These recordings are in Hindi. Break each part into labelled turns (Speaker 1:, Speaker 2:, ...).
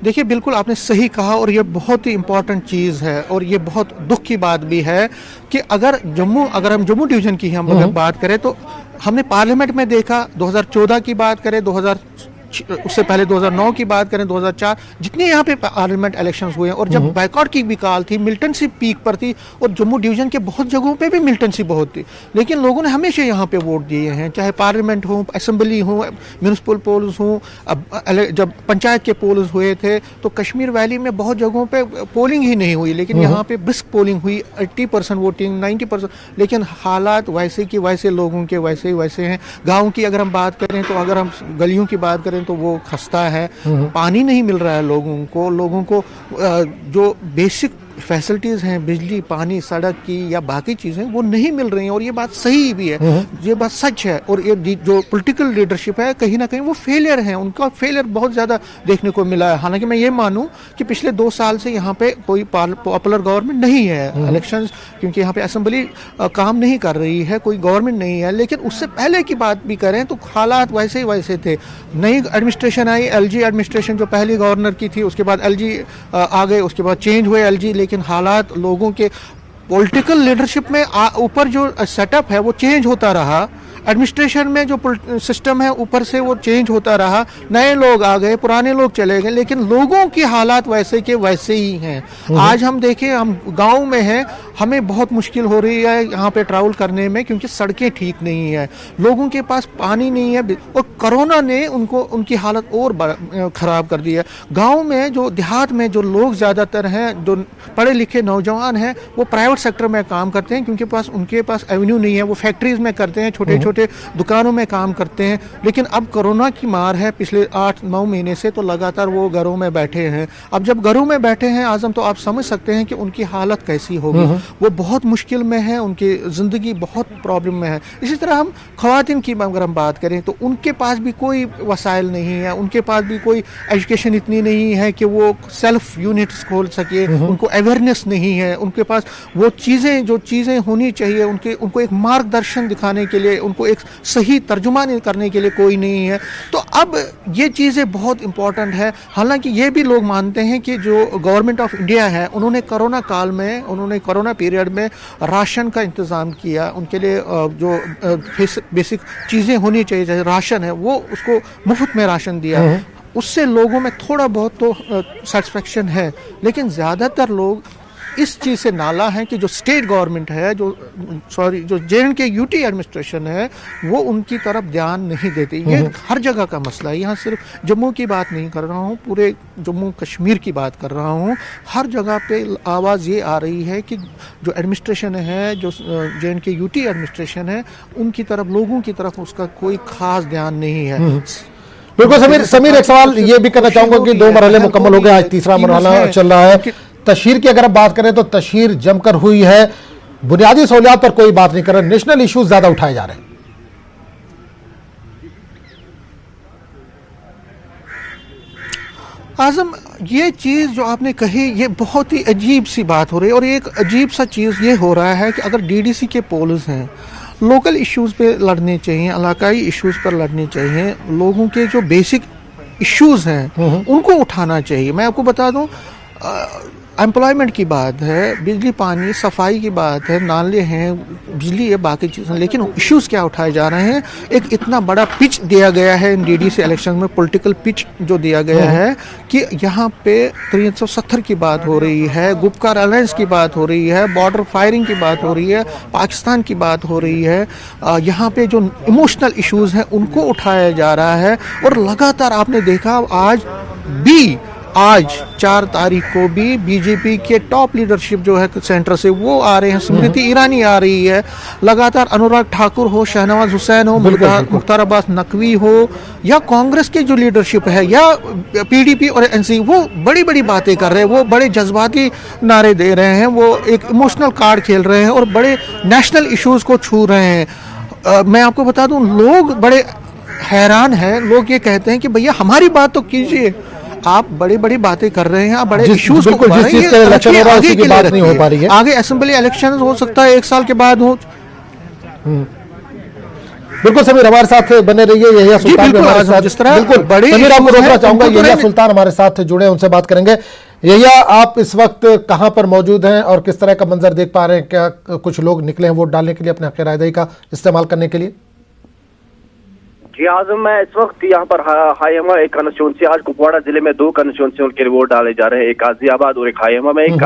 Speaker 1: देखिए, बिल्कुल आपने सही कहा और ये बहुत ही इम्पोर्टेंट चीज़ है और ये बहुत दुख की बात भी है कि अगर हम जम्मू डिवीज़न की हम अगर बात करें तो हमने पार्लियामेंट में देखा 2014 की बात करें, 2000 उससे पहले 2009 की बात करें, 2004 जितने यहाँ पे पार्लियामेंट इलेक्शंस हुए हैं और जब बाइकआउट की भी कॉल थी, मिलिटेंसी पीक पर थी और जम्मू डिवीज़न के बहुत जगहों पे भी मिलिटेंसी बहुत थी, लेकिन लोगों ने हमेशा यहाँ पे वोट दिए हैं, चाहे पार्लियामेंट हो, असेंबली हो, म्यूनिसिपल पोल्स हो। जब पंचायत के पोल्स हुए थे तो कश्मीर वैली में बहुत जगहों पे पोलिंग ही नहीं हुई, लेकिन यहाँ पे ब्रिस्क पोलिंग हुई, 80% वोटिंग, 90%। लेकिन हालात वैसे की वैसे, लोगों के वैसे ही वैसे हैं। गाँव की अगर हम बात करें तो, अगर हम गलियों की बात करें तो वो खस्ता है, पानी नहीं मिल रहा है लोगों को जो बेसिक फैसिलिटीज़ हैं, बिजली, पानी, सड़क की या बाकी चीज़ें, वो नहीं मिल रही हैं। और ये बात सही भी है, ये बात सच है। और ये जो पॉलिटिकल लीडरशिप है, कहीं ना कहीं वो फेलियर है, उनका फेलियर बहुत ज़्यादा देखने को मिला है। हालांकि मैं ये मानूं कि पिछले 2 साल से यहाँ पे कोई पॉपुलर गवर्नमेंट नहीं है, इलेक्शंस, क्योंकि यहाँ पे असेंबली काम नहीं कर रही है, कोई गवर्नमेंट नहीं है। लेकिन उससे पहले की बात भी करें तो हालात वैसे ही वैसे थे। नई एडमिनिस्ट्रेशन आई, एलजी एडमिनिस्ट्रेशन जो पहली गवर्नर की थी, उसके बाद एलजी आ गए, उसके बाद चेंज हुए एलजी, लेकिन हालात लोगों के पॉलिटिकल लीडरशिप में ऊपर जो सेटअप है वो चेंज होता रहा, एडमिनिस्ट्रेशन में जो सिस्टम है ऊपर से वो चेंज होता रहा, नए लोग आ गए, पुराने लोग चले गए, लेकिन लोगों की हालात वैसे के वैसे ही हैं। आज हम देखें, हम गांव में हैं, हमें बहुत मुश्किल हो रही है यहाँ पे ट्रैवल करने में, क्योंकि सड़कें ठीक नहीं है, लोगों के पास पानी नहीं है, और कोरोना ने उनकी हालत और ख़राब कर दी है। गाँव में जो देहात में जो लोग ज़्यादातर हैं, जो पढ़े लिखे नौजवान हैं, वो प्राइवेट सेक्टर में काम करते हैं, क्योंकि उनके पास एवेन्यू नहीं है, वो फैक्ट्रीज में करते हैं, छोटे छोटे दुकानों में काम करते हैं। लेकिन अब कोरोना की मार है पिछले 8-9 महीने से, तो लगातार वो घरों में बैठे हैं। अब जब घरों में बैठे हैं आजम, तो आप समझ सकते हैं कि उनकी हालत कैसी होगी। वो बहुत मुश्किल में है, उनकी ज़िंदगी बहुत प्रॉब्लम में है। इसी तरह हम ख़वातीन की अगर हम बात करें तो उनके पास भी कोई वसाइल नहीं है, उनके पास भी कोई एजुकेशन इतनी नहीं है कि वो सेल्फ यूनिट्स खोल सके, उनको अवेयरनेस नहीं है, उनके पास वो जो चीज़ें होनी चाहिए, उनको एक मार्गदर्शन दिखाने के लिए, उनको एक सही तर्जुमा करने के लिए कोई नहीं है। तो अब ये चीज़ें बहुत इंपॉर्टेंट है। हालांकि ये भी लोग मानते हैं कि जो गवर्नमेंट ऑफ इंडिया है, उन्होंने कोरोना काल में, उन्होंने कोरोना पीरियड में राशन का इंतज़ाम किया, उनके लिए जो बेसिक चीज़ें होनी चाहिए, जैसे राशन है, वो उसको मुफ्त में राशन दिया। उससे लोगों में थोड़ा बहुत तो सेटिस्फेक्शन है, लेकिन ज़्यादातर लोग इस चीज़ से नाला है कि जो स्टेट गवर्नमेंट है, जो जे.एंड.के यूटी एडमिनिस्ट्रेशन है, वो उनकी तरफ ध्यान नहीं देती। ये हर जगह का मसला है, यहाँ सिर्फ जम्मू की बात नहीं कर रहा हूँ, पूरे जम्मू कश्मीर की बात कर रहा हूँ। हर जगह पे आवाज़ ये आ रही है कि जो एडमिनिस्ट्रेशन है, जो जे.एंड.के यूटी एडमिनिस्ट्रेशन है, उनकी तरफ, लोगों की तरफ उसका कोई खास ध्यान नहीं है।
Speaker 2: बिल्कुल समीर, एक सवाल ये भी करना चाहूंगा कि 2 मरहले मुकम्मल हो गए, आज तीसरा मरहला चल रहा है। तशहीर की अगर बात करें तो तशहीर जमकर हुई है, बुनियादी सहूलियात पर कोई बात नहीं कर रहे, नेशनल इश्यूज ज्यादा उठाए जा रहे हैं।
Speaker 1: आजम, ये चीज़ जो आपने कही, ये बहुत ही अजीब सी बात हो रही है। और एक अजीब सा चीज़ ये हो रहा है कि अगर डीडीसी के पोल्स हैं, लोकल इश्यूज़ पे लड़ने चाहिए, इलाकाई इश्यूज़ पर लड़ने चाहिए, लोगों के जो बेसिक इश्यूज़ हैं उनको उठाना चाहिए। मैं आपको बता दूं, एम्प्लॉयमेंट की बात है, बिजली पानी सफाई की बात है, नाले हैं, बिजली है, बाकी चीज़ें, लेकिन इश्यूज़ क्या उठाए जा रहे हैं। एक इतना बड़ा पिच दिया गया है इन डीडीसी इलेक्शन में, पॉलिटिकल पिच जो दिया गया है कि यहाँ पे 370 की बात हो रही है, गुपकार अलायंस की बात हो रही है, बॉर्डर फायरिंग की बात हो रही है, पाकिस्तान की बात हो रही है। यहाँ पे जो इमोशनल इश्यूज़ हैं उनको उठाया जा रहा है। और लगातार आपने देखा, आज 4 तारीख को भी बीजेपी के टॉप लीडरशिप जो है सेंटर से, वो आ रहे हैं, स्मृति ईरानी आ रही है, लगातार अनुराग ठाकुर हो, शहनवाज हुसैन हो, मुख्तार अब्बास नकवी हो, या कांग्रेस के जो लीडरशिप है, या पीडीपी और एनसी, वो बड़ी बड़ी बातें कर रहे हैं, वो बड़े जज्बाती नारे दे रहे हैं, वो एक इमोशनल कार्ड खेल रहे हैं और बड़े नेशनल इश्यूज़ को छू रहे हैं। मैं आपको बता दूं, लोग बड़े हैरान हैं, लोग ये कहते हैं कि भैया हमारी बात तो कीजिए, आप बड़ी बड़ी बातें कर रहे हैं, आप बड़े इश्यूज को
Speaker 2: जिस चीज का इलेक्शन हो रहा है उसकी बात नहीं हो पा रही है।
Speaker 1: आगे असेंबली इलेक्शन हो सकता है 1 साल के बाद हो।
Speaker 2: बिल्कुल समीर हमारे साथ बने रहिए, यहिया सुल्तान भी हमारे साथ,
Speaker 1: जिस तरह
Speaker 2: बिल्कुल
Speaker 1: बड़े
Speaker 2: समीर आपको
Speaker 1: issues
Speaker 2: रोकना
Speaker 1: हैं,
Speaker 2: चाहूंगा,
Speaker 1: उनको तो
Speaker 2: यहिया
Speaker 1: नहीं-
Speaker 2: सुल्तान हमारे साथ जुड़े, उनसे बात करेंगे। यहिया, आप इस वक्त कहां पर मौजूद हैं और किस तरह का मंजर देख पा रहे हैं? क्या कुछ लोग निकले हैं वोट डालने के लिए, अपने हक रायदही का इस्तेमाल करने के लिए?
Speaker 3: जी आजम, मैं इस वक्त यहाँ पर हायमा एक कंस्टिट्यूंसी, आज कुपवाड़ा जिले में 2 कंस्टिट्यूंसियों के लिए वोट डाले जा रहे हैं, एक गाजियाबाद और एक हायमा में। एक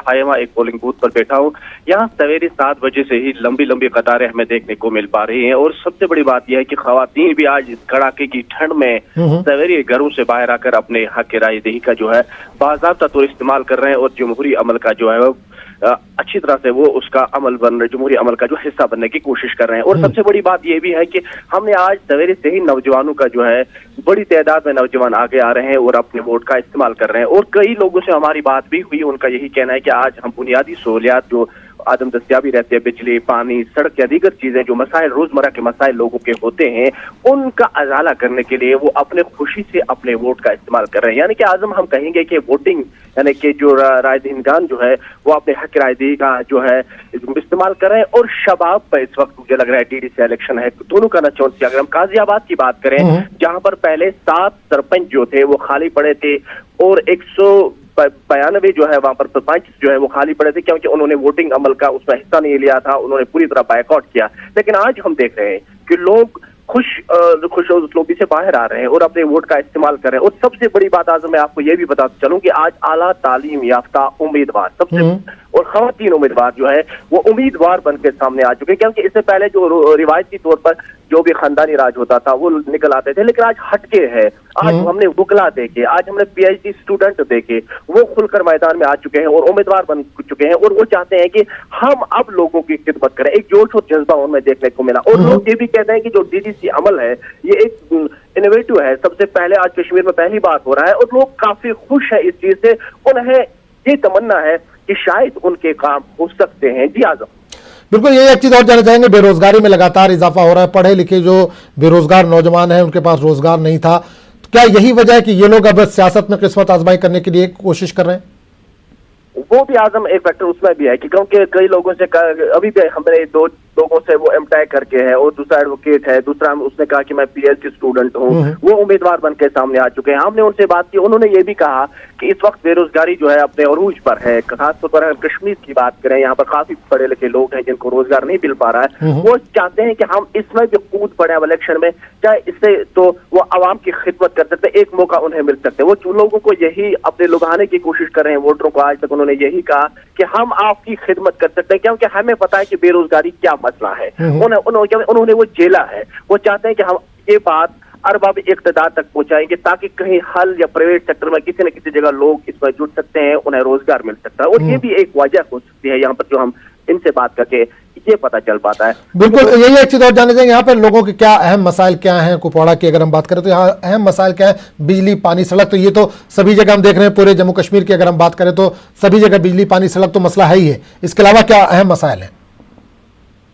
Speaker 3: हायमा एक पोलिंग बूथ पर बैठा हूँ। यहाँ सवेरे 7 बजे से ही लंबी लंबी कतारें हमें देखने को मिल पा रही हैं, और सबसे बड़ी बात यह है कि खवातीन भी आज इस कड़ाके की ठंड में सवेरे घरों से बाहर आकर अपने हक रायदही का जो है बाज़ाब्ता तौर इस्तेमाल कर रहे हैं, और जमहूरी अमल का जो है वो अच्छी तरह से वो उसका अमल जमहूरी अमल का जो हिस्सा बनने की कोशिश कर रहे हैं। और सबसे बड़ी बात यह भी है कि हमने आज सवेरे से ही नौजवानों का जो है बड़ी तादाद में नौजवान आगे आ रहे हैं और अपने वोट का इस्तेमाल कर रहे हैं। और कई लोगों से हमारी बात भी हुई, उनका यही कहना है कि आज हम बुनियादी सहूलियात जो आदम दस्तियाबी रहती है, बिजली, पानी, सड़क या दीगर चीजें, जो मसाइल रोजमर्रा के मसाइल लोगों के होते हैं, उनका अजाला करने के लिए वो अपने खुशी से अपने वोट का इस्तेमाल कर रहे हैं। यानी कि आजम हम कहेंगे कि वोटिंग यानी कि जो रायदहीनगान जो है वो अपने हक रायदही का जो है इस्तेमाल कर रहे हैं। और शबाब पर इस वक्त मुझे लग रहा है TDC इलेक्शन है, दोनों का नचौंसिया। अगर हम गाजियाबाद की बात करें, जहां पर पहले 7 सरपंच जो थे वो खाली पड़े थे, और 192 जो है वहां पर सरपंच जो है वो खाली पड़े थे, क्योंकि उन्होंने वोटिंग अमल का उसमें हिस्सा नहीं लिया था, उन्होंने पूरी तरह बायकॉट किया। लेकिन आज हम देख रहे हैं कि लोग खुश लोबी से बाहर आ रहे हैं और अपने वोट का इस्तेमाल कर रहे हैं। और सबसे बड़ी बात आज मैं आपको ये भी बता चलूं कि आज आला तालीम याफ्ता उम्मीदवार सबसे और खवातीन उम्मीदवार जो है वो उम्मीदवार बनकर सामने आ चुके हैं, क्योंकि इससे पहले जो रिवायती तौर पर जो भी खानदानी राज होता था वो निकल आते थे, लेकिन आज हटके है। आज हमने वकला देखे, आज हमने PhD स्टूडेंट देखे, वो खुलकर मैदान में आ चुके हैं और उम्मीदवार बन चुके हैं, और वो चाहते हैं कि हम अब लोगों की खिदमत करें। एक जोश और जज्बा उनमें देखने को मिला। और लोग ये भी कहते हैं कि जो DDC अमल है ये एक इनोवेटिव है, सबसे पहले आज कश्मीर में पहली बार हो रहा है, और लोग काफी खुश है इस चीज से। उन्हें ये तमन्ना है कि शायद उनके काम हो सकते हैं। जी आजम,
Speaker 2: बिल्कुल, ये एक चीज और जानना चाहेंगे, बेरोजगारी में लगातार इजाफा हो रहा है, पढ़े लिखे जो बेरोजगार नौजवान हैं उनके पास रोजगार नहीं था, तो क्या यही वजह है कि ये लोग अब सियासत में किस्मत आजमाई करने के लिए कोशिश कर रहे हैं?
Speaker 3: वो भी आजम एक फैक्टर उसमें भी है कि क्योंकि कई लोगों से अभी भी हमने 2 लोगों से वो एमटेक करके है, और दूसरा एडवोकेट है, दूसरा उसने कहा कि मैं PhD स्टूडेंट हूँ, वो उम्मीदवार बन के सामने आ चुके हैं। हमने उनसे बात की, उन्होंने ये भी कहा कि इस वक्त बेरोजगारी जो है अपने अरूज पर है। खासतौर पर अगर कश्मीर की बात करें, यहाँ पर काफी पढ़े लिखे लोग हैं जिनको रोजगार नहीं मिल पा रहा है। वो चाहते हैं कि हम इसमें जो कूद पड़े इलेक्शन में, चाहे इससे तो वो आवाम की खिदमत कर सकते, एक मौका उन्हें मिल सकते हैं। वो लोगों को यही अपने लुभाने की कोशिश कर रहे हैं, वोटरों को। आज तक उन्होंने यही कहा कि हम आपकी खिदमत कर सकते हैं, क्योंकि हमें पता है कि बेरोजगारी क्या मसला है। उन्होंने वो झेला है। वो चाहते हैं कि हम ये बात अरबाब इक़्तिदार तक पहुंचाएंगे, ताकि कहीं हल या प्राइवेट सेक्टर में किसी न किसी जगह लोग इसमें जुड़ सकते हैं, उन्हें रोजगार मिल सकता है। और ये भी एक वजह हो सकती है यहाँ पर जो हम इनसे बात करके ये पता चल पाता है।
Speaker 2: बिल्कुल, यही एक चीज और जानना चाहेंगे, यहाँ पे लोगों के क्या अहम मसाइल क्या हैं? कुपवाड़ा की अगर हम बात करें तो यहाँ अहम मसाइल क्या है? बिजली, पानी, सड़क, तो ये तो सभी जगह हम देख रहे हैं। पूरे जम्मू कश्मीर की अगर हम बात करें तो सभी जगह बिजली, पानी, सड़क तो मसला है ही है। इसके अलावा क्या अहम मसाइल हैं?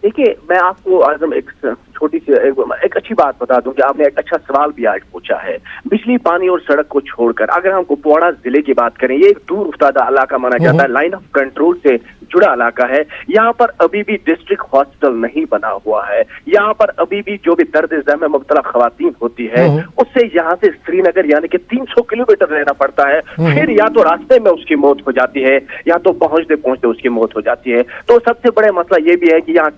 Speaker 3: देखिए, मैं आपको आजम एक छोटी सी एक अच्छी बात बता दूं कि आपने एक अच्छा सवाल भी आज पूछा है। बिजली, पानी और सड़क को छोड़कर अगर हम कुपवाड़ा जिले की बात करें, ये एक दूर उफ्तादा इलाका माना जाता है, लाइन ऑफ कंट्रोल से जुड़ा इलाका है। यहाँ पर अभी भी डिस्ट्रिक्ट हॉस्पिटल नहीं बना हुआ है। यहाँ पर अभी भी जो भी दर्द जख्म में मुब्तला खवातीन होती है, उससे यहाँ से श्रीनगर यानी कि 300 किलोमीटर रहना पड़ता है। फिर या तो रास्ते में उसकी मौत हो जाती है, या तो पहुंचते पहुंचते उसकी मौत हो जाती है। तो सबसे बड़े मसला ये भी है कि यहाँ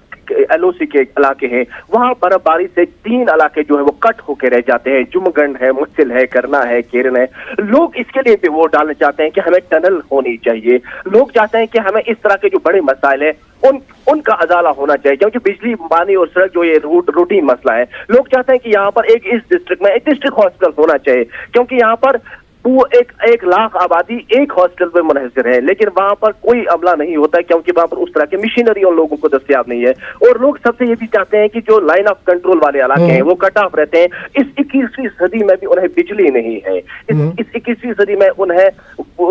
Speaker 3: LOC के इलाके हैं, वहां बर्फबारी से 3 इलाके जो है वो कट होके रह जाते हैं। जुमगंड है, मुस्सिल है, करना है, केरन है। लोग इसके लिए भी वोट डालना चाहते हैं कि हमें टनल होनी चाहिए। लोग चाहते हैं कि हमें इस तरह के जो बड़े मसाइल है उनका अजाला होना चाहिए, क्योंकि बिजली, पानी और सड़क जो ये रूटीन मसला है। लोग चाहते हैं कि यहाँ पर इस डिस्ट्रिक्ट में एक डिस्ट्रिक्ट हॉस्पिटल होना चाहिए, क्योंकि यहाँ पर वो 1 लाख आबादी एक हॉस्पिटल में मुनहसर है, लेकिन वहां पर कोई अमला नहीं होता है, क्योंकि वहां पर उस तरह की मशीनरी उन लोगों को दस्तयाब नहीं है। और लोग सबसे ये भी चाहते हैं कि जो लाइन ऑफ कंट्रोल वाले इलाके हैं वो कट ऑफ रहते हैं। इस 21वीं सदी में भी उन्हें बिजली नहीं है। इस 21वीं सदी में उन्हें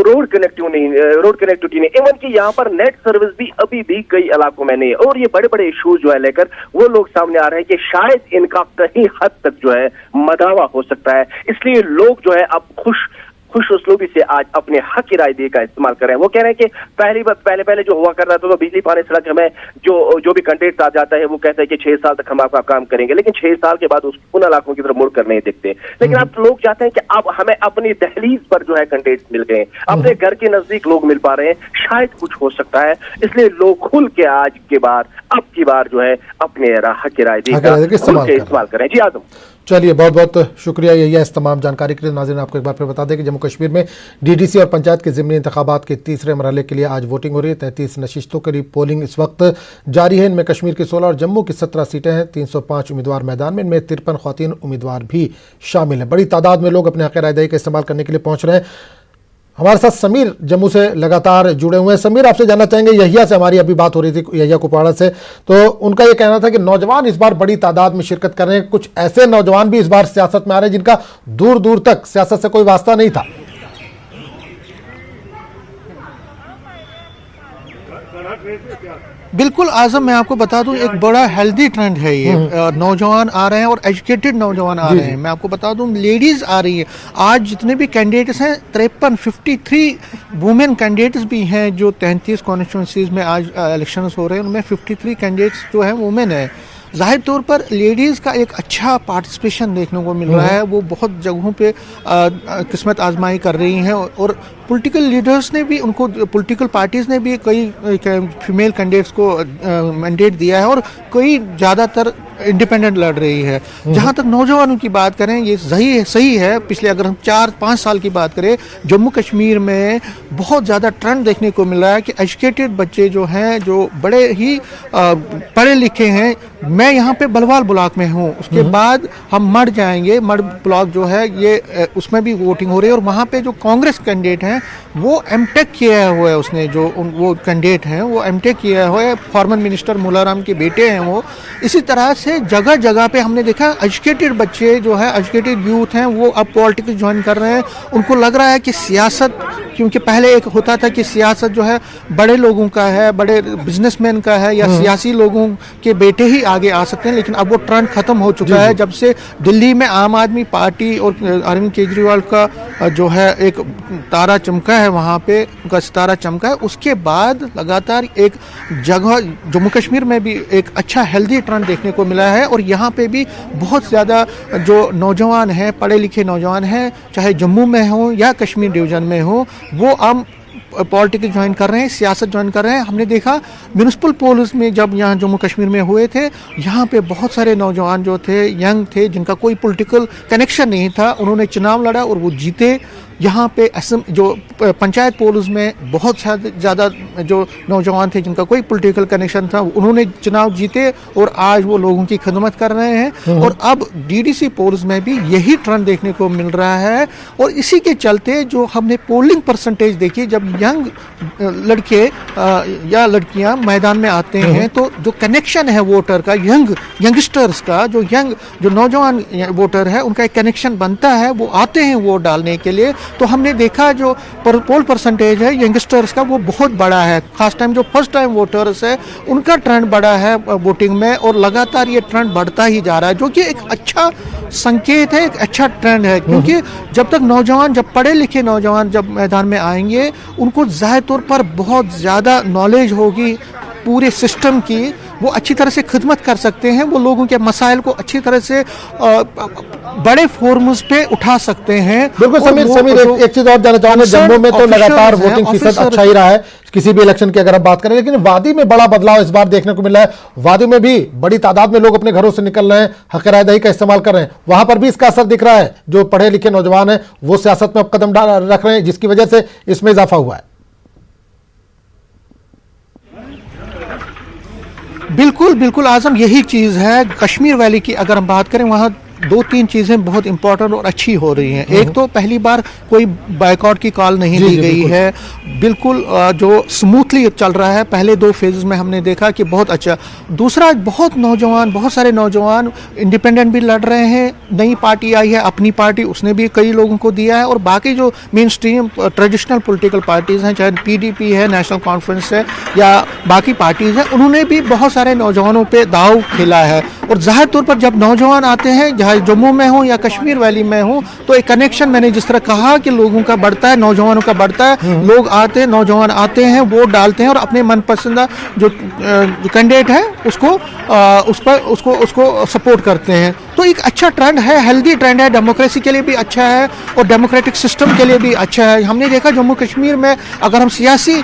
Speaker 3: रोड कनेक्टिविटी नहीं, इवन कि यहाँ पर नेट सर्विस भी अभी भी कई इलाकों में नहीं है। और ये बड़े बड़े इशूज जो है लेकर वो लोग सामने आ रहे हैं कि शायद इनका कहीं हद तक जो है मदावा हो सकता है। इसलिए लोग जो है अब खुश खुश उसलूबी से आज अपने हक की राय का इस्तेमाल कर रहे हैं। वो कह रहे हैं कि पहले जो हुआ कर रहा था तो बिजली पानी सड़क हमें जो भी कैंडिडेट आ जाता है वो कहता है कि 6 साल तक हम आपका काम करेंगे, लेकिन 6 साल के बाद उन इलाकों की तरफ मुड़ कर नहीं दिखते। लेकिन अब लोग चाहते हैं कि अब हमें अपनी दहलीज पर जो है कैंडिडेट मिल गए, अपने घर के नजदीक लोग मिल पा रहे हैं, शायद कुछ हो सकता है। इसलिए लोग खुल के आज के बाद अब की बार जो है अपने हक की राय इस्तेमाल करें। जी आजम,
Speaker 2: चलिए बहुत बहुत शुक्रिया यही इस तमाम जानकारी के लिए। नाज़रीन आपको एक बार फिर बता दें कि जम्मू कश्मीर में डीडीसी और पंचायत के ज़िमनी इंतखाबात के तीसरे मरहले के लिए आज वोटिंग हो रही है। 33 नशिस्तों के लिए पोलिंग इस वक्त जारी है। इनमें कश्मीर की 16 और जम्मू की 17 सीटें हैं। 305 उम्मीदवार मैदान में, इनमें 53 ख्वातीन उम्मीदवार भी शामिल हैं। बड़ी तादाद में लोग अपने हक़ राय का इस्तेमाल करने के लिए पहुँच रहे हैं। हमारे साथ समीर जम्मू से लगातार जुड़े हुए हैं। समीर, आपसे जानना चाहेंगे, यहिया से हमारी अभी बात हो रही थी, यहिया कुपवाड़ा से, तो उनका ये कहना था कि नौजवान इस बार बड़ी तादाद में शिरकत कर रहे हैं। कुछ ऐसे नौजवान भी इस बार सियासत में आ रहे हैं जिनका दूर दूर तक सियासत से कोई वास्ता नहीं था।
Speaker 1: बिल्कुल आजम, मैं आपको बता दूं एक बड़ा हेल्दी ट्रेंड है ये। नौजवान आ रहे हैं और एजुकेटेड नौजवान आ रहे हैं। मैं आपको बता दूं लेडीज आ रही हैं। आज जितने भी कैंडिडेट्स हैं 53 वुमेन कैंडिडेट्स भी हैं जो 33 कॉन्स्टिट्यूंसीज में आज इलेक्शंस हो रहे हैं, उनमें 53 कैंडिडेट्स जो हैं वुमेन है। जाहिर तौर पर लेडीज़ का एक अच्छा पार्टिसिपेशन देखने को मिल रहा है। वो बहुत जगहों पे किस्मत आजमाई कर रही हैं और पॉलिटिकल लीडर्स ने भी उनको, पॉलिटिकल पार्टीज़ ने भी कई फीमेल कैंडिडेट्स को मैंडेट दिया है और कई ज़्यादातर इंडिपेंडेंट लड़ रही है। जहाँ तक नौजवानों की बात करें, ये सही है। पिछले अगर हम 4-5 साल की बात करें, जम्मू कश्मीर में बहुत ज़्यादा ट्रेंड देखने को मिल रहा है कि एजुकेटेड बच्चे जो हैं, जो बड़े ही पढ़े लिखे हैं। मैं यहाँ पे बलवाल ब्लॉक में हूँ, उसके बाद हम मड जाएंगे। मड ब्लॉक जो है ये उसमें भी वोटिंग हो रही है और वहाँ पे जो कांग्रेस कैंडिडेट हैं वो एमटेक किया हुआ है। उसने जो वो कैंडिडेट हैं वो एमटेक किया हुआ है, फॉर्मर मिनिस्टर मुलाराम के बेटे हैं वो। इसी तरह से जगह जगह पे हमने देखा एजुकेटेड बच्चे जो है, एजुकेटेड यूथ हैं, वो अब पॉलिटिक्स ज्वाइन कर रहे हैं। उनको लग रहा है कि सियासत, क्योंकि पहले एक होता था कि सियासत जो है बड़े लोगों का है, बड़े बिजनेसमैन का है या सियासी लोगों के बेटे ही आगे आ सकते हैं, लेकिन अब वो ट्रेंड खत्म हो चुका है। जब से दिल्ली में आम आदमी पार्टी और अरविंद केजरीवाल का जो है एक तारा चमका है, वहाँ पे उनका सितारा चमका है, उसके बाद लगातार एक जगह जम्मू कश्मीर में भी एक अच्छा हेल्दी ट्रेंड देखने को मिला है। और यहाँ पे भी बहुत ज़्यादा जो नौजवान हैं, पढ़े लिखे नौजवान हैं, चाहे जम्मू में हो या कश्मीर डिवीज़न में हो, वो अब पॉलिटिक्स ज्वाइन कर रहे हैं, सियासत ज्वाइन कर रहे हैं। हमने देखा म्यूनिसिपल पोल्स में जब यहाँ जम्मू कश्मीर में हुए थे, यहाँ पे बहुत सारे नौजवान जो थे, यंग थे, जिनका कोई पॉलिटिकल कनेक्शन नहीं था, उन्होंने चुनाव लड़ा और वो जीते। यहाँ पे जो पंचायत पोल्स में बहुत ज़्यादा जो नौजवान थे जिनका कोई पॉलिटिकल कनेक्शन था, उन्होंने चुनाव जीते और आज वो लोगों की खिदमत कर रहे हैं। और अब डीडीसी पोल्स में भी यही ट्रेंड देखने को मिल रहा है। और इसी के चलते जो हमने पोलिंग परसेंटेज देखी, जब यंग लड़के या लड़कियां मैदान में आते हैं तो जो कनेक्शन है वोटर का, यंगस्टर्स का, जो नौजवान वोटर है, उनका एक कनेक्शन बनता है, वो आते हैं वोट डालने के लिए। तो हमने देखा जो पोल परसेंटेज है यंगस्टर्स का वो बहुत बड़ा है। खास टाइम जो फर्स्ट टाइम वोटर्स है उनका ट्रेंड बड़ा है वोटिंग में, और लगातार ये ट्रेंड बढ़ता ही जा रहा है, जो कि एक अच्छा संकेत है, एक अच्छा ट्रेंड है। क्योंकि जब तक नौजवान, जब पढ़े लिखे नौजवान जब मैदान में आएंगे, उनको जाहिर तौर पर बहुत ज़्यादा नॉलेज होगी पूरे सिस्टम की, वो अच्छी तरह से खिदमत कर सकते हैं, वो लोगों के मसाइल को अच्छी तरह से बड़े फोरम्स पे उठा सकते हैं।
Speaker 2: बिल्कुल समीर एक चीज और जानना चाहूंगा, जम्मू में तो लगातार वोटिंग फीसद अच्छा ही रहा है किसी भी इलेक्शन की अगर आप बात करें, लेकिन वादी में बड़ा बदलाव इस बार देखने को मिला है। वादी में भी बड़ी तादाद में लोग अपने घरों से निकल रहे हैं, हक राय दही का इस्तेमाल कर रहे हैं। वहां पर भी इसका असर दिख रहा है। जो पढ़े लिखे नौजवान हैं वो सियासत में अब कदम रख रहे हैं, जिसकी वजह से इसमें इजाफा हुआ है।
Speaker 1: बिल्कुल आजम, यही चीज़ है। कश्मीर वैली की अगर हम बात करें, वहाँ 2-3 चीज़ें बहुत इंपॉर्टेंट और अच्छी हो रही हैं। एक तो पहली बार कोई बायकॉट की कॉल नहीं दी गई है, बिल्कुल जो स्मूथली चल रहा है। पहले 2 फेजेस में हमने देखा कि बहुत अच्छा। दूसरा, बहुत सारे नौजवान इंडिपेंडेंट भी लड़ रहे हैं। नई पार्टी आई है, अपनी पार्टी, उसने भी कई लोगों को दिया है। और बाकी जो main stream traditional political parties हैं, चाहे PDP है, नेशनल कॉन्फ्रेंस है या बाकी पार्टीज़ हैं, उन्होंने भी बहुत सारे नौजवानों पर दाव खेला है और जाहिर तौर पर जब नौजवान आते हैं, चाहे जम्मू में हो या कश्मीर वैली में हो, तो एक कनेक्शन मैंने जिस तरह कहा कि लोगों का बढ़ता है, नौजवानों का बढ़ता है, लोग आते हैं, नौजवान आते हैं, वोट डालते हैं और अपने मनपसंदा जो कैंडिडेट है उसको सपोर्ट करते हैं। तो एक अच्छा ट्रेंड है, हेल्दी ट्रेंड है, डेमोक्रेसी के लिए भी अच्छा है और डेमोक्रेटिक सिस्टम के लिए भी अच्छा है। हमने देखा जम्मू कश्मीर में अगर हम सियासी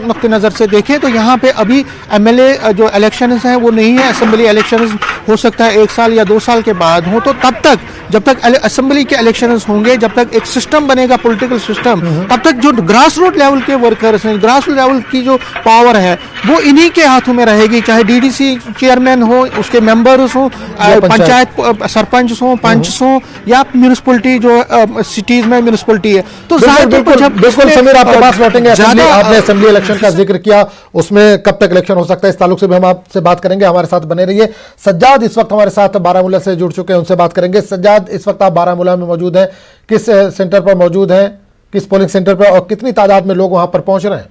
Speaker 1: नुक्ते नज़र से देखें तो यहाँ पे अभी एमएलए जो इलेक्शंस हैं वो नहीं है, असेंबली इलेक्शंस हो सकता है 1 साल या 2 साल के बाद हो। तो तब तक जब तक असेंबली के इलेक्शंस होंगे, जब तक एक सिस्टम बनेगा पॉलिटिकल सिस्टम, तब तक जो ग्रास रूट लेवल के वर्कर्स हैं, ग्रास रूट लेवल की जो पावर है वो इन्हीं के हाथों में रहेगी, चाहे डीडीसी चेयरमैन हो, उसके मेंबर्स हो, पंचायत सरपंच हो, पंच हो या म्यूनिसिपलिटी जो सिटीज में म्यूनिसिपलिटी है। तो
Speaker 2: बिल्कुल समीर, आपके पास लौटेंगे। आपने असेंबली इलेक्शन का जिक्र किया, उसमें कब तक इलेक्शन हो सकता है, इस ताल्लुक से भी हम आपसे बात करेंगे। हमारे साथ बने रहिए। सज्जाद इस वक्त हमारे साथ बारामूला से जुड़ चुके हैं, उनसे बात करेंगे। सज्जाद, इस वक्त आप बारामूला में मौजूद हैं, किस सेंटर पर मौजूद हैं, किस पोलिंग सेंटर पर, और कितनी तादाद में लोग वहां पर पहुंच रहे हैं?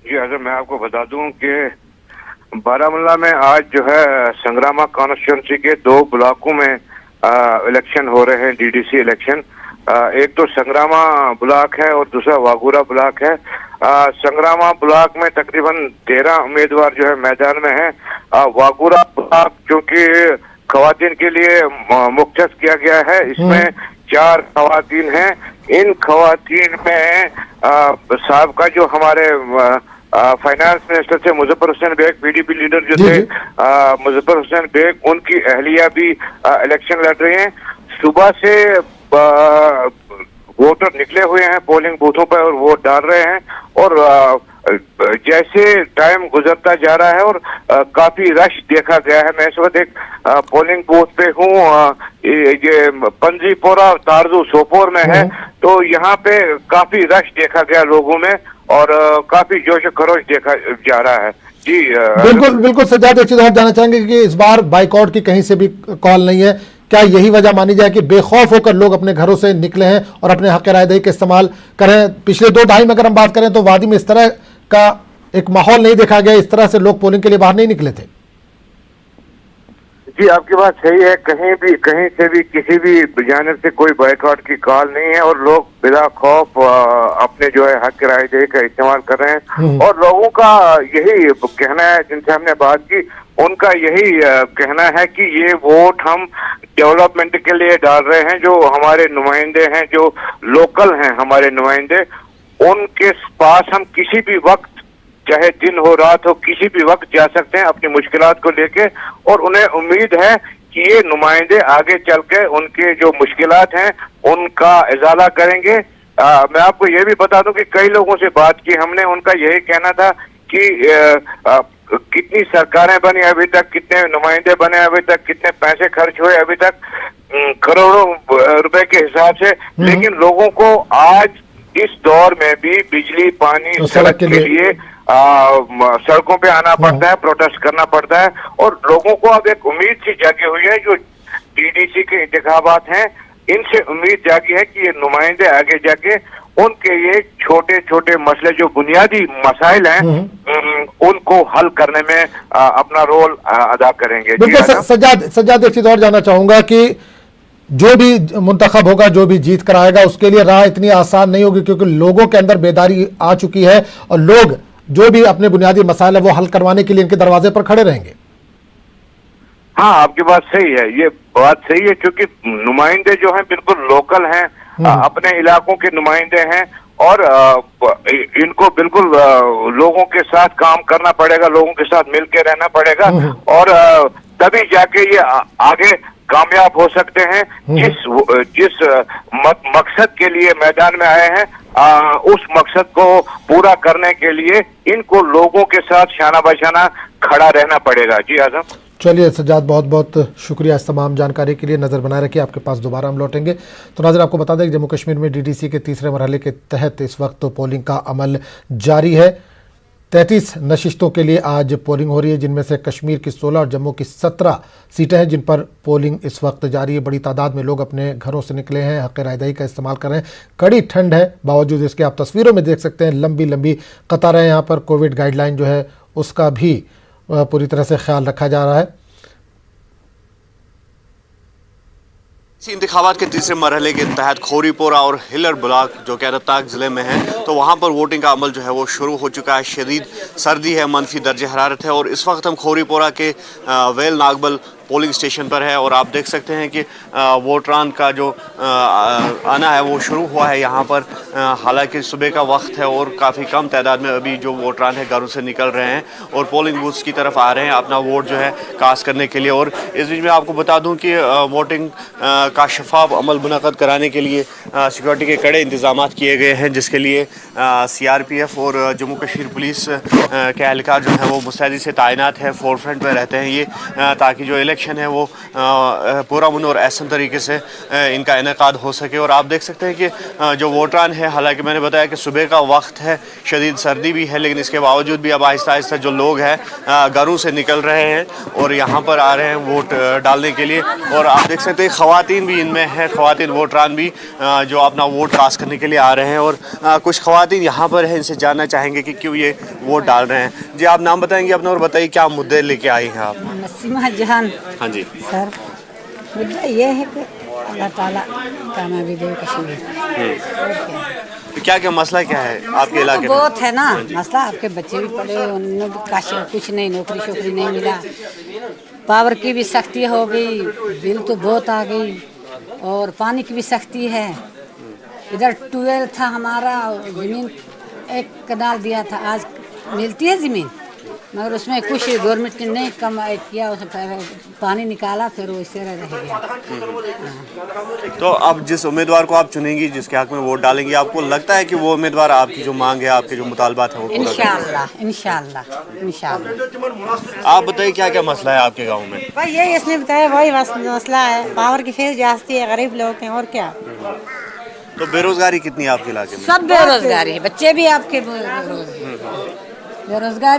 Speaker 4: जी अगर मैं आपको बता दूं कि बारामूला में आज जो है संग्रामा कॉन्स्टिट्यूंसी के 2 ब्लॉकों में इलेक्शन हो रहे हैं, डीडीसी इलेक्शन। एक तो संग्रामा ब्लॉक है और दूसरा वागूरा ब्लॉक है। संग्रामा ब्लॉक में तकरीबन 13 उम्मीदवार जो है मैदान में हैं। वागूरा ब्लॉक चूंकि खवातीन के लिए मुख्तस किया गया है, इसमें 4 खवातीन हैं। इन खवातीन में साहब जो हमारे फाइनेंस मिनिस्टर थे मुजफ्फर हुसैन बेग, पीडीपी लीडर जो थे मुजफ्फर हुसैन बेग, उनकी अहलिया भी इलेक्शन लड़ रही हैं। सुबह से वोटर निकले हुए हैं पोलिंग बूथों पर और वोट डाल रहे हैं। और जैसे टाइम गुजरता जा रहा है और काफी रश देखा गया है। मैं इस वक्त एक पोलिंग बूथ पे हूँ, ये पंजीपोरा तारजू सोपोर में है। तो यहाँ पे काफी रश देखा गया लोगों में और काफी जोश खरोश देखा जा रहा है। जी
Speaker 2: बिल्कुल सज्जाद, एक चीज और जानना चाहेंगे कि इस बार बाइकआउट की कहीं से भी कॉल नहीं है, क्या यही वजह मानी जाए कि बेखौफ होकर लोग अपने घरों से निकले हैं और अपने हक रायदही का इस्तेमाल करें? पिछले 2 दहाई में अगर हम बात करें तो वादी में इस तरह का एक माहौल नहीं देखा गया, इस तरह से लोग पोलिंग के लिए बाहर नहीं निकले थे।
Speaker 4: जी आपकी बात सही है, कहीं से भी किसी भी जानिब से कोई बाइकआउट की कॉल नहीं है और लोग बिला खौफ अपने जो है हक रायदही का इस्तेमाल कर रहे हैं। और लोगों का यही कहना है, जिनसे हमने बात की, उनका यही कहना है कि ये वोट हम डेवलपमेंट के लिए डाल रहे हैं। जो हमारे नुमाइंदे हैं, जो लोकल हैं हमारे नुमाइंदे, उनके पास हम किसी भी वक्त, चाहे दिन हो रात हो, किसी भी वक्त जा सकते हैं अपनी मुश्किलात को लेके। और उन्हें उम्मीद है कि ये नुमाइंदे आगे चल के उनके जो मुश्किलात हैं उनका इजाला करेंगे। मैं आपको ये भी बता दूं कि कई लोगों से बात की हमने, उनका यही कहना था कि कितनी सरकारें बनी अभी तक, कितने नुमाइंदे बने अभी तक, कितने पैसे खर्च हुए अभी तक, करोड़ों रुपए के हिसाब से, लेकिन लोगों को आज इस दौर में भी बिजली, पानी, सड़क के लिए सड़कों पे आना पड़ता है, प्रोटेस्ट करना पड़ता है। और लोगों को अब एक उम्मीद सी जागी हुई है, जो डीडीसी के इंतखाबात हैं, इनसे उम्मीद जागी है कि ये नुमाइंदे आगे जाके उनके ये छोटे छोटे मसले, जो बुनियादी मसाइल हैं, उनको हल करने में अपना रोल अदा करेंगे।
Speaker 2: बिल्कुल सज्जाद, एक चीज और जानना चाहूंगा कि जो भी मुंतखब होगा, जो भी जीत कर आएगा, उसके लिए राह इतनी आसान नहीं होगी, क्योंकि लोगों के अंदर बेदारी आ चुकी है और लोग जो भी अपने बुनियादी मसाइल है वो हल करवाने के लिए इनके दरवाजे पर खड़े रहेंगे।
Speaker 4: हाँ, आपकी बात सही है, ये बात सही है, क्योंकि नुमाइंदे जो हैं बिल्कुल लोकल हैं, अपने इलाकों के नुमाइंदे हैं और इनको बिल्कुल लोगों के साथ काम करना पड़ेगा, लोगों के साथ मिलकर रहना पड़ेगा और तभी जाके ये आगे कामयाब हो सकते हैं। जिस मकसद के लिए मैदान में आए हैं, उस मकसद को पूरा करने के लिए इनको लोगों के साथ शाना बशाना खड़ा रहना पड़ेगा। जी आजम।
Speaker 2: चलिए सज्जाद, बहुत बहुत शुक्रिया इस तमाम जानकारी के लिए। नज़र बनाए रखिए, आपके पास दोबारा हम लौटेंगे। तो नाज़रीन, आपको बता दें कि जम्मू कश्मीर में डीडीसी के 3रे मरहले के तहत इस वक्त पोलिंग का अमल जारी है। 33 नशिस्तों के लिए आज पोलिंग हो रही है, जिनमें से कश्मीर की 16 और जम्मू की 17 सीटें हैं जिन पर पोलिंग इस वक्त जारी है। बड़ी तादाद में लोग अपने घरों से निकले हैं, हक़ रायदही का इस्तेमाल कर रहे हैं। कड़ी ठंड है, बावजूद इसके आप तस्वीरों में देख सकते हैं लंबी लंबी कतारें यहाँ पर। कोविड गाइडलाइन जो है उसका भी पूरी तरह से ख्याल रखा जा रहा है।
Speaker 5: इसी इंतखाबात के तीसरे मरहले के तहत खोरीपोरा और हिलर ब्लॉक जो कि अनंतनाग ज़िले में है, तो वहाँ पर वोटिंग का अमल जो है वो शुरू हो चुका है। शदीद सर्दी है, मनफी दर्जे हरारत है और इस वक्त हम खोरीपोरा के वेल नागबल पोलिंग स्टेशन पर है और आप देख सकते हैं कि वोटरान का जो आना है वो शुरू हुआ है यहाँ पर। हालांकि सुबह का वक्त है और काफ़ी कम तादाद में अभी जो वोटरान है घरों से निकल रहे हैं और पोलिंग बूथ्स की तरफ आ रहे हैं अपना वोट जो है कास्ट करने के लिए। और इस बीच में आपको बता दूं कि वोटिंग का शफाफ अमल मुनक़द कराने के लिए सिक्योरिटी के कड़े इंतजाम किए गए हैं, जिसके लिए CRPF और जम्मू कश्मीर पुलिस के एहलकार जो है वो मुस्तैदी से तैनात है, फोर फ्रंट में रहते हैं ये, ताकि जो इलेक्शन है वो पुरअमन और एहसन तरीके से इनका इनेकाद हो सके। और आप देख सकते हैं कि जो वोटरान है, हालांकि मैंने बताया कि सुबह का वक्त है, शदीद सर्दी भी है, लेकिन इसके बावजूद भी अब आहिस्ता आहिस्ता जो लोग हैं घरों से निकल रहे हैं और यहाँ पर आ रहे हैं वोट डालने के लिए। और आप देख सकते हैं ख़वातीन भी इनमें हैं, ख़वातीन वोटरान भी जो अपना वोट कास्ट करने के लिए आ रहे हैं। और कुछ ख़वातीन यहाँ पर हैं, इनसे जानना चाहेंगे कि क्यों ये वोट डाल रहे हैं। जी, आप नाम बताएंगे अपना और बताइए क्या मुद्दे लेके आई हैं आप?
Speaker 6: नसीमा जहान।
Speaker 5: हाँ जी
Speaker 6: सर, मुद्दा ये है कि अल्लाह ताला कामयाबी दे कश्मीर।
Speaker 5: तो क्या मसला क्या है आपके इलाके में?
Speaker 6: बहुत है ना मसला, आपके बच्चे भी पढ़े, उन्होंने भी कुछ नहीं, नौकरी शोकरी नहीं मिला, पावर की भी सख्ती हो गई, बिल तो बहुत आ गई और पानी की भी सख्ती है। इधर ट्यूबवेल था हमारा, ज़मीन एक कनाल दिया था, आज मिलती है ज़मीन, मगर उसमें कुछ गवर्नमेंट ने नहीं कम किया, उसमें पानी निकाला, फिर वो इससे रह गया।
Speaker 5: तो अब जिस उम्मीदवार को आप चुनेंगी, जिसके हक में वोट डालेंगी, आपको लगता है कि वो उम्मीदवार आपकी जो मांग है, आपके जो मुतालबात है वो पूरा करेगा? इंशाअल्लाह। आप बताइए क्या मसला है आपके गाँव में?
Speaker 7: भाई यही इसने बताया, वही मसला है, पावर की फीस जास्ती है, गरीब लोग हैं और क्या।
Speaker 5: तो बेरोजगारी कितनी है आपके इलाके में?
Speaker 6: सब बेरोजगारी है, बच्चे भी आपके बेरोजगारी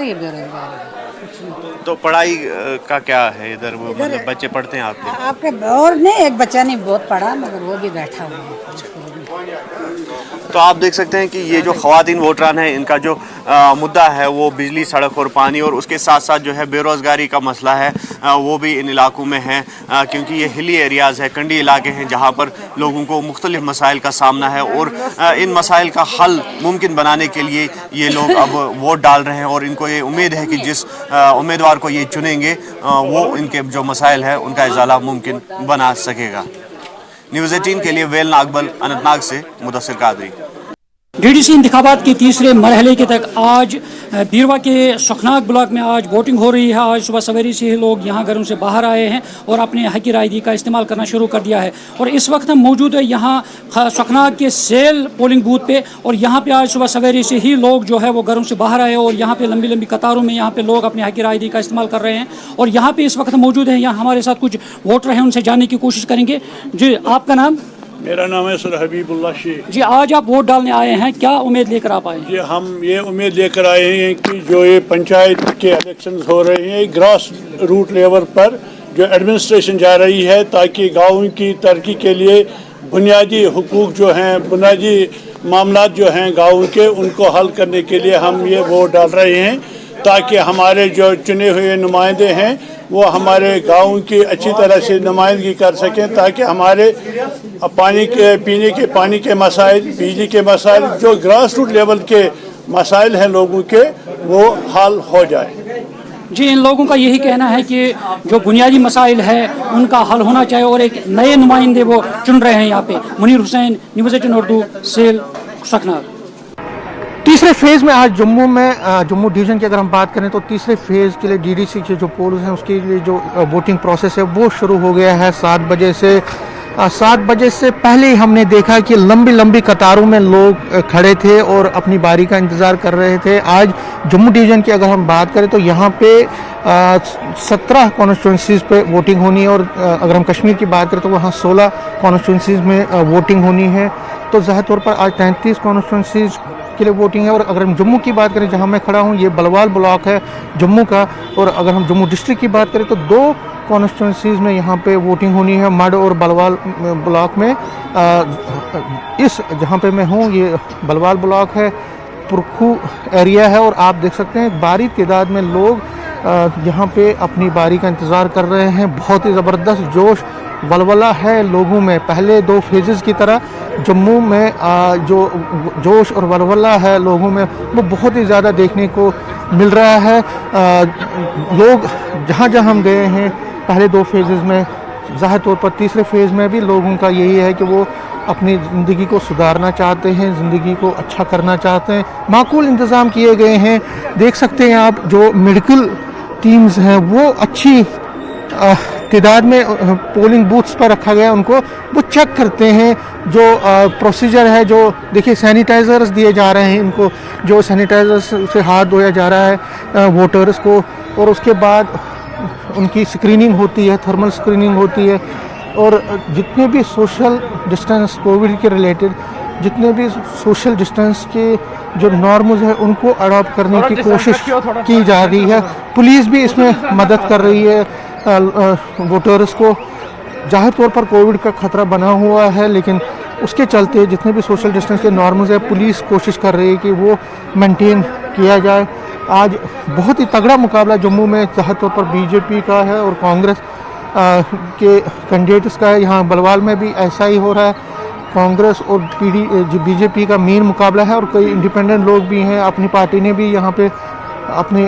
Speaker 6: है।
Speaker 5: तो पढ़ाई का क्या है इधर? वो मतलब बच्चे पढ़ते हैं आपके?
Speaker 6: और नहीं, एक बच्चा नहीं बहुत पढ़ा, मगर वो भी बैठा हुआ है।
Speaker 5: तो आप देख सकते हैं कि ये जो ख़वातीन वोटरान हैं, इनका जो मुद्दा है वो बिजली, सड़क और पानी, और उसके साथ साथ जो है बेरोज़गारी का मसला है वो भी इन इलाकों में है, क्योंकि ये हिली एरियाज़ है, कंडी इलाके हैं जहाँ पर लोगों को मुख्तलिफ मसाइल का सामना है। और इन मसाइल का हल मुमकिन बनाने के लिए ये लोग अब वोट डाल रहे हैं और इनको ये उम्मीद है कि जिस उम्मीदवार को ये चुनेंगे वो इनके जो मसाइल है उनका इजाला मुमकिन बना सकेगा। न्यूज़ 18 के लिए वेल नागबल, अनंतनाग से मुदस्सिर कादरी।
Speaker 8: DDC इंतखाबात के तीसरे मरहले के तक आज बीरवा के सुखनाग ब्लॉक में आज वोटिंग हो रही है। आज सुबह सवेरे से ही लोग यहाँ घरों से बाहर आए हैं और अपने हक की राय का इस्तेमाल करना शुरू कर दिया है। और इस वक्त हम मौजूद है यहाँ सुखनाग के सेल पोलिंग बूथ पे, और यहाँ पे आज सुबह सवेरे से ही लोग जो है वो घरों से बाहर आए और यहाँ पे लंबी लंबी कतारों में यहाँ पे लोग अपने हक की राय का इस्तेमाल कर रहे हैं। और यहाँ पे इस वक्त मौजूद है, यहाँ हमारे साथ कुछ वोटर हैं, उनसे जानने की कोशिश करेंगे। जी, आपका नाम?
Speaker 9: मेरा नाम है सर हबीबुल्लाह शेख।
Speaker 8: जी, आज आप वोट डालने आए हैं, क्या उम्मीद लेकर आप आए हैं?
Speaker 9: जी, हम ये उम्मीद लेकर आए हैं कि जो ये पंचायत के इलेक्शंस हो रहे हैं, ग्रास रूट लेवल पर जो एडमिनिस्ट्रेशन जा रही है, ताकि गाँव की तरक्की के लिए बुनियादी हुकूक जो हैं, बुनियादी मामलात जो हैं गाँव के, उनको हल करने के लिए हम ये वोट डाल रहे हैं, ताकि हमारे जो चुने हुए नुमाइंदे हैं वो हमारे गाँव की अच्छी तरह से नुमाइंदगी कर सकें, ताकि हमारे पानी के, पीने के पानी के मसाइल, बिजली के मसाइल, जो ग्रास रूट लेवल के मसाइल हैं लोगों के, वो हल हो जाए।
Speaker 8: जी, इन लोगों का यही कहना है कि जो बुनियादी मसाइल है उनका हल होना चाहिए और एक नए नुमाइंदे वो चुन रहे हैं यहाँ पे। मुनीर हुसैन, न्यूज़ 18 उर्दू, सेल, सुखनाग।
Speaker 1: तीसरे फेज़ में आज जम्मू में जम्मू डिवीज़न की अगर हम बात करें तो तीसरे फेज़ के लिए DDC के जो पोल्स हैं उसके लिए जो वोटिंग प्रोसेस है वो शुरू हो गया है 7 बजे से। 7 बजे से पहले ही हमने देखा कि लंबी लंबी कतारों में लोग खड़े थे और अपनी बारी का इंतज़ार कर रहे थे। आज जम्मू डिवीज़न की अगर हम बात करें तो यहाँ पे 17 कॉन्स्टिट्यूंसीज़ पे वोटिंग होनी है और अगर हम कश्मीर की बात करें तो वहाँ 16 कॉन्स्टिट्यूंसीज़ में वोटिंग होनी है। तो ज़ाहिर तौर पर आज 33 कॉन्स्टिट्यूंसीज़ के लिए वोटिंग है। और अगर हम जम्मू की बात करें, जहां मैं खड़ा हूं, ये बलवाल ब्लॉक है जम्मू का, और अगर हम जम्मू डिस्ट्रिक्ट की बात करें तो 2 कॉन्स्टिट्यूंसीज़ में यहां पे वोटिंग होनी है, मड और बलवाल ब्लॉक में। इस जहां पे मैं हूं ये बलवाल ब्लॉक है, पुरखू एरिया है, और आप देख सकते हैं भारी तादाद में लोग यहाँ पे अपनी बारी का इंतज़ार कर रहे हैं। बहुत ही ज़बरदस्त जोश वलवला है लोगों में। पहले 2 फेजेस की तरह जम्मू में जो जोश और वलवला है लोगों में वो बहुत ही ज़्यादा देखने को मिल रहा है। लोग जहाँ जहाँ हम गए हैं पहले 2 फेजेस में, ज़ाहिर तौर पर तीसरे फेज़ में भी लोगों का यही है कि वो अपनी ज़िंदगी को सुधारना चाहते हैं, ज़िंदगी को अच्छा करना चाहते हैं। माकूल इंतज़ाम किए गए हैं। देख सकते हैं आप जो मेडिकल टीम्स हैं वो अच्छी तादाद में पोलिंग बूथ्स पर रखा गया, उनको वो चेक करते हैं जो प्रोसीजर है। जो देखिए सैनिटाइज़र्स दिए जा रहे हैं इनको, जो सैनिटाइज़र्स से हाथ धोया जा रहा है वोटर्स को, और उसके बाद उनकी स्क्रीनिंग होती है, थर्मल स्क्रीनिंग होती है। और जितने भी सोशल डिस्टेंस कोविड के रिलेटेड जितने भी सोशल डिस्टेंस के जो नॉर्म्स है उनको अडॉप्ट करने की कोशिश की जा रही है। पुलिस भी इसमें मदद कर रही है वोटर्स को। जाहिर तौर पर कोविड का खतरा बना हुआ है, लेकिन उसके चलते जितने भी सोशल डिस्टेंस के नॉर्म्स है पुलिस कोशिश कर रही है कि वो मेंटेन किया जाए। आज बहुत ही तगड़ा मुकाबला जम्मू में जाहिर तौर पर बीजेपी का है और कांग्रेस के कैंडिडेट्स का है। यहाँ बलवाल में भी ऐसा ही हो रहा है। कांग्रेस और बीजेपी का मेन मुकाबला है और कई इंडिपेंडेंट लोग भी हैं। अपनी पार्टी ने भी यहाँ पे अपने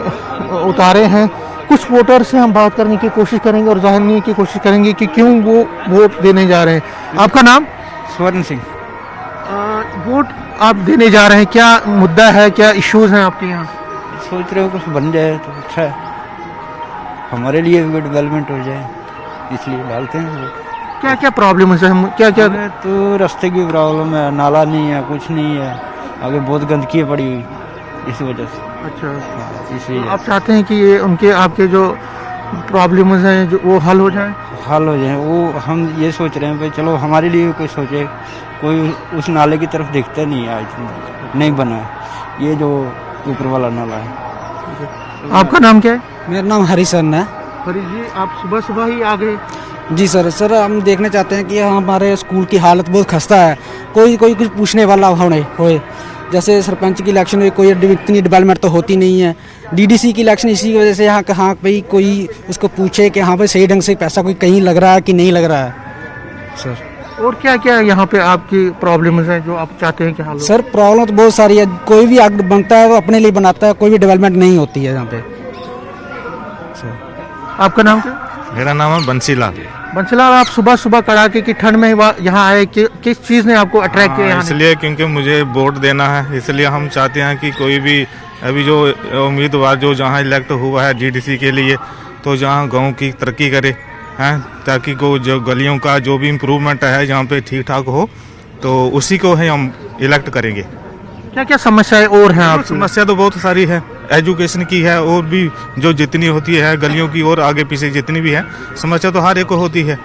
Speaker 1: उतारे हैं। कुछ वोटर से हम बात करने की कोशिश करेंगे और जानने की कोशिश करेंगे कि क्यों वो वोट देने जा रहे हैं। आपका नाम?
Speaker 10: स्वर्ण सिंह।
Speaker 1: वोट आप देने जा रहे हैं, क्या मुद्दा है, क्या इश्यूज हैं आपके यहाँ?
Speaker 10: सोच रहे हो कुछ बन जाए तो अच्छा है, हमारे लिए भी डेवलपमेंट हो जाए, इसलिए डालते हैं वोट।
Speaker 1: क्या क्या प्रॉब्लम है? हम क्या क्या?
Speaker 10: तो रास्ते की प्रॉब्लम है, नाला नहीं है, कुछ नहीं है, आगे बहुत गंदगी पड़ी हुई, इसी वजह से।
Speaker 1: अच्छा,
Speaker 10: इसलिए
Speaker 1: आप चाहते हैं कि ये उनके आपके जो प्रॉब्लम्स हैं जो वो हल हो जाए?
Speaker 10: हल हो जाए, वो हम ये सोच रहे हैं भाई चलो हमारे लिए कोई सोचे। कोई उस नाले की तरफ देखता नहीं है, आज नहीं बना है ये जो ऊपर वाला नाला है।
Speaker 1: आपका नाम क्या है?
Speaker 11: मेरा नाम हरिशन है।
Speaker 1: हरी जी, आप सुबह सुबह ही आ गए?
Speaker 11: जी सर हम देखना चाहते हैं कि हमारे स्कूल की हालत बहुत खस्ता है। कोई कुछ पूछने वाला होए, जैसे सरपंच की इलेक्शन में कोई इतनी डेवलपमेंट तो होती नहीं है। डीडीसी की इलेक्शन इसी वजह से यहाँ कहाँ भाई कोई उसको पूछे कि हाँ भाई सही ढंग से पैसा कोई कहीं लग रहा है कि नहीं लग रहा है सर।
Speaker 1: और क्या क्या यहाँ पे आपकी प्रॉब्लम्स हैं जो आप चाहते हैं कि हल हो?
Speaker 11: सर प्रॉब्लम तो बहुत सारी है। कोई भी एक्ट बनता है वो अपने लिए बनाता है, कोई भी डेवलपमेंट नहीं होती है यहाँ पे सर।
Speaker 1: आपका नाम क्या?
Speaker 12: मेरा नाम है बंसीलाल।
Speaker 1: बंसीलाल, आप सुबह सुबह कड़ाके की ठंड में यहाँ आए, किस चीज़ ने आपको अट्रैक्ट किया?
Speaker 12: इसलिए क्योंकि मुझे वोट देना है, इसलिए हम चाहते हैं कि कोई भी अभी जो उम्मीदवार जो जहाँ इलेक्ट हुआ है डीडीसी के लिए, तो जहाँ गांव की तरक्की करे हैं, ताकि को जो गलियों का जो भी इम्प्रूवमेंट है जहाँ पे ठीक ठाक हो, तो उसी को है हम इलेक्ट करेंगे।
Speaker 1: क्या क्या समस्याएं और हैं आप?
Speaker 12: समस्या तो बहुत सारी है, एजुकेशन की है और भी जो जितनी होती है गलियों की और आगे पीछे जितनी भी है समस्या तो हर एक को होती है।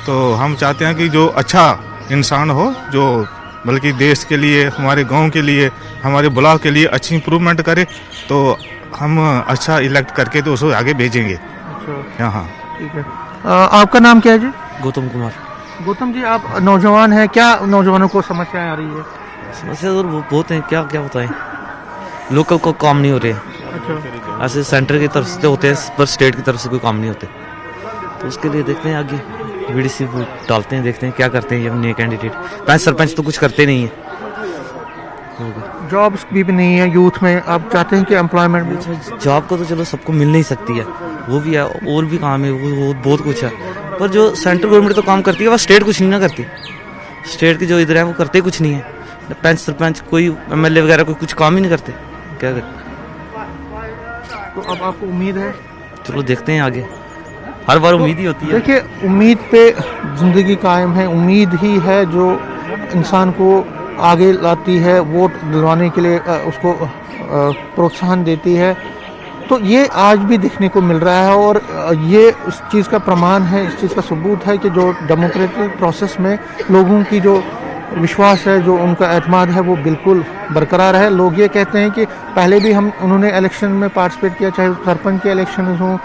Speaker 12: तो हम चाहते हैं कि जो अच्छा इंसान हो, जो बल्कि देश के लिए, हमारे गांव के लिए, हमारे ब्लॉक के लिए अच्छी इम्प्रूवमेंट करे, तो हम अच्छा इलेक्ट करके तो उसको आगे भेजेंगे।
Speaker 1: अच्छा,
Speaker 12: हाँ
Speaker 1: ठीक है। आपका नाम क्या है जी?
Speaker 13: गौतम कुमार।
Speaker 1: गौतम जी, आप नौजवान हैं, क्या नौजवानों को समस्याएं आ रही है?
Speaker 13: समस्या तो बहुत हैं, क्या क्या बताएं, लोकल को काम नहीं हो रहे।
Speaker 1: अच्छा,
Speaker 13: ऐसे सेंटर की तरफ से होते हैं पर स्टेट की तरफ से कोई काम नहीं होते, तो उसके लिए देखते हैं आगे बीडीसी डालते हैं, देखते हैं क्या करते हैं ये नए कैंडिडेट। पंच सरपंच तो कुछ करते नहीं है।
Speaker 1: जॉब्स भी नहीं है यूथ में, आप चाहते हैं कि एम्प्लॉयमेंट भी?
Speaker 13: जॉब को तो चलो सबको मिल नहीं सकती है, वो भी है और भी काम है, वो बहुत कुछ है, पर जो सेंट्रल गवर्नमेंट तो काम करती है वह स्टेट कुछ नहीं ना करती। स्टेट के जो इधर है वो करते कुछ नहीं है, पंच सरपंच कोई एमएलए वगैरह कोई कुछ काम ही नहीं करते, क्या करते।
Speaker 1: तो अब आपको उम्मीद है?
Speaker 13: चलो देखते हैं आगे, हर बार उम्मीद ही होती है।
Speaker 1: देखिए, उम्मीद पे जिंदगी कायम है, उम्मीद ही है जो इंसान को आगे लाती है, वोट दिलवाने के लिए उसको प्रोत्साहन देती है। तो ये आज भी देखने को मिल रहा है और ये इस चीज़ का प्रमाण है, इस चीज़ का सबूत है कि जो डेमोक्रेटिक प्रोसेस में लोगों की जो विश्वास है, जो उनका एतमाद है, वो बिल्कुल बरकरार है। लोग ये कहते हैं कि पहले भी उन्होंने इलेक्शन में पार्टिसिपेट किया, चाहे सरपंच के इलेक्शन हों,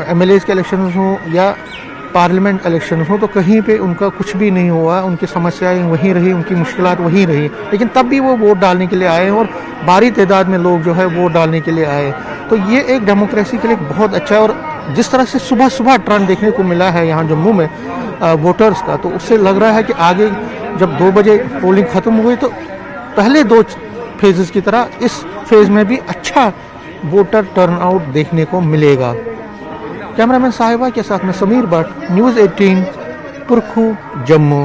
Speaker 1: एमएलए के इलेक्शन हों या पार्लियामेंट इलेक्शन हो तो कहीं पे उनका कुछ भी नहीं हुआ, उनकी समस्याएं वहीं रही, उनकी मुश्किलात वहीं रही, लेकिन तब भी वो वोट डालने के लिए आए और भारी तादाद में लोग जो है वोट डालने के लिए आए। तो ये एक डेमोक्रेसी के लिए बहुत अच्छा है। और जिस तरह से सुबह सुबह टर्न देखने को मिला है यहाँ जम्मू में वोटर्स का, तो उससे लग रहा है कि आगे जब 2 बजे पोलिंग ख़त्म हुई तो पहले 2 फेजेस की तरह इस फेज़ में भी अच्छा वोटर टर्नआउट देखने को मिलेगा। कैमरामैन साहिबा के साथ में समीर भट्ट, न्यूज़ 18, पुरखू, जम्मू।